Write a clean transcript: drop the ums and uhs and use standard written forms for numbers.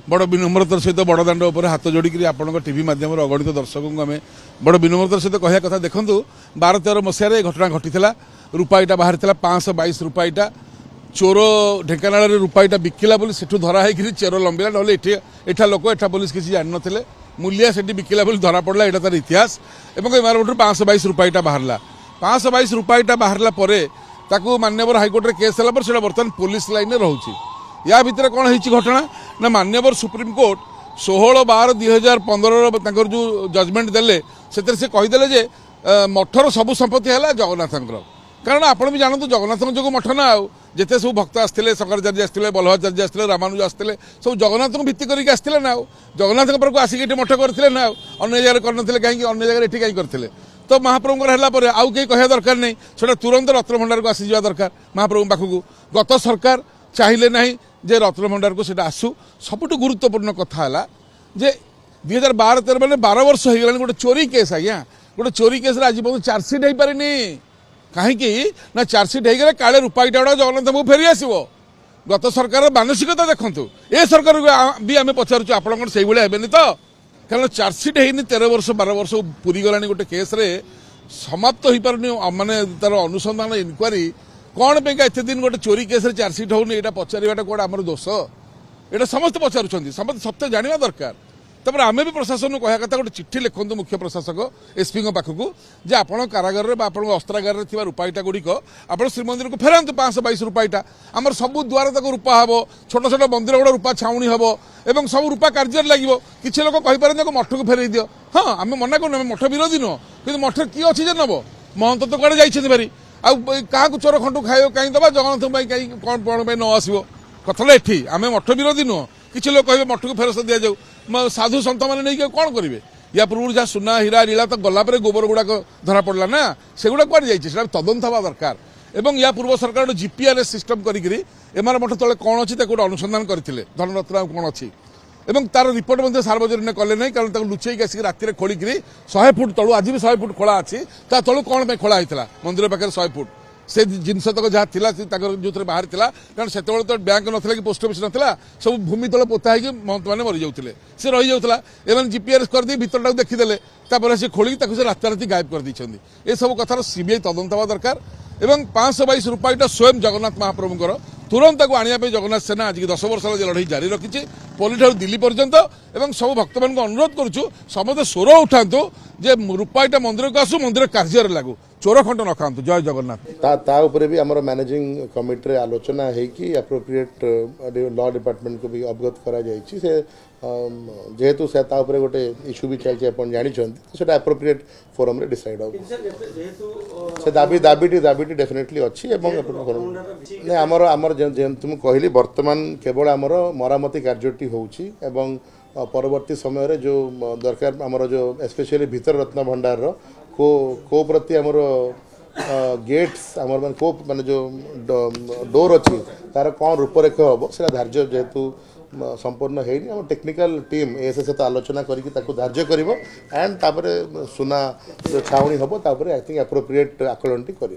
बड़ विनम्रतार सहित बड़दाण्ड उपर हाथ जोड़ी आपण टीवी माध्यम अगणित दर्शक को आम बड़ विनम्रतार सहित कहया कथा देखूँ 12-13 मसीह घटना घटी रूपाईटा बाहर 522 रूपाईटा चोर ढेकानाल रूपाईटा बिकिला बोली सेठू धरा है चेर लंबिला ना एठा लोक एठा पुलिस किसी जान नथिले मूल्य से बिकिला बोली धरा पड़ा यहाँ तार इतिहास और एमार 522 रूपाईटा बाहरला 522 रूपाईटा बाहरला ताकू मान्यवर हाइकोर्ट रे केस है से बर्तमान पुलिस लाइन रोचे या भितर कौन है घटना ना मान्यवर सुप्रीम कोर्ट 16/12/2015 जो जजमेंट देले से कहीदेले जे मठर सबू संपत्ति है जगन्नाथ कारण आपण भी जानते जगन्नाथ जो मठ ना जिते सब भक्त आसते शंकराचार्य आसते बल्लभाचार्य आसते रामानुज आसते सब जगन्नाथ को भित्ति करके आसते ना जगन्नाथ पर आसिक मठ करते ना अन्य जगह करते कहीं अन्य जगह ये कहीं करते तो महाप्रभुंर है आउ कहीं कह दरकार नहीं से तुरंत रत्नभंडार को आसी जा दरकार महाप्रभु पाखक गत सरकार चाहिए ना जे रत्नभंडार को आसू सबुठ गुरुत्वपूर्ण कथा है जे 2012-13 मैंने 12 वर्ष हो गला गोटे चोरी केस आज्ञा गोटे चोरी केस आज बहुत चार्जसीट हो पारे कहीं ना चार्जसीट होगले काले रूपाईटा गुड़ा जगन्नाथ बाबू फेरी आसो गत सरकार मानसिकता देखूँ ए सरकार भी आम पचारूँ आप भाई तो कारण चार्जसीट होनी 13 वर्ष 12 वर्ष पूरी गला गोटे केस रे समाप्त हो पारे माने तार अनुसंधान इनक्वारी कौन पे एत दिन गोटे चोरी केस चार्जसीट होनी यहाँ पचारा कौन आम दोष यहाँ समस्त पचारुंट समस्त सत्य जाना दरकार तब आम भी प्रशासन को कथा गोटे चिट्ठी लिखु मुख्य प्रशासक एसपी पाखक जे आप कारागार अस्त्रागार में रूपाईटा गुड़िक आप श्रीमंदिर को फेरतु 522 रूपाईटा आमर सबू द्वार तक रूपा हम छोट छोट मंदिर गुड़ा रूपा छाउणी हम और सब रूपा कार्य लगे किसी लोग कहींपारे मठ को फेरई दियो हाँ आम मना करूँ मठ विरोधी नुह कि मठ किए अच्छी जे नब महंत तो कड़े जाइए भारी क्या चोर खंडू खाइब कहीं दबा जगन्नाथ कहीं कौन कौन न आसो कथा एठी आम मठ विरोधी नुह किसी लोग कहे मठ को फेरस्त दि जाऊ साधु सन्त मैंने नहीं कौन करेंगे या पूर्व जहाँ सुना हीरा रीला तो गलापर गोबर गुड़ाक धरा पड़ा ना सेगुड़ा कौन जाइए तदंत हवा दरकार एवं या पूर्व सरकार गोटे जीपीआरएस सिस्टम करी एमार मठ तले कौन अच्छी गोटे अनुसंधान करते धनरत्न कौन अच्छी एवं तार रिपोर्ट सार्वजनिक कले नहीं कारण लुचेक आसिक राति खोलिक 100 फुट तलू आज भी 100 फुट खोला अच्छी ता तलू कौन खोला होता मंदिर पाखे 100 फुट से जिनस तक जहाँ थी जो बाहर था कारण से तो बैंक ना कि पोस्ट ऑफिस ना सब भूमि तले पोता है महंत मैंने मरी जाते से रही जाता एवं जीपीआरएस कर दी भीतर देखीदे से खोलिक से रात राति गायब कर दी ये सब कथार सीबीआई तदंत हवा दरकार एवं 522 रूपाईटा स्वयं जगन्नाथ महाप्रभुंर तुरंत आने जगन्नाथ सेना आज 10 वर्ष लड़ाई जारी रखी पल्ली ठार दिल्ली पर्यंत एवं सब भक्त मान अनुरोध करुँ समस्त स्वर उठातु जे रूपाईटा मंदिर को आसू मंदिर कार्य लागू चोर खंड न खातु जय जगन्नाथ ऊपर भी आम मैनेजिंग कमिटी आलोचना है एप्रोप्रिएट लॉ डिपार्टमेंट को भी अवगत करा जेहेतु से गोटे इश्यू भी चलती आप जानते एप्रोप्रिएट फोरम रे डिसाइड हो दाबीटी डेफिनेटली अच्छी नहीं आमर आमर तुम कहली वर्तमान केवल आमर मरामती कार्यटी होउची एवं परवर्ती समय रे जो दरकार आमर जो स्पेशली भीतर रत्न भंडार को प्रति आमर गेट्स आमर मान को माने जो डोर अच्छी तार कौन रूपरेख हम से धार्य जेहेतु संपूर्ण है टेक्निकल टीम ए सहित आलोचना करके धार्य कर एंड सुना जो छाउणी हम आई थिंक एप्रोप्रिएट आकलन कर।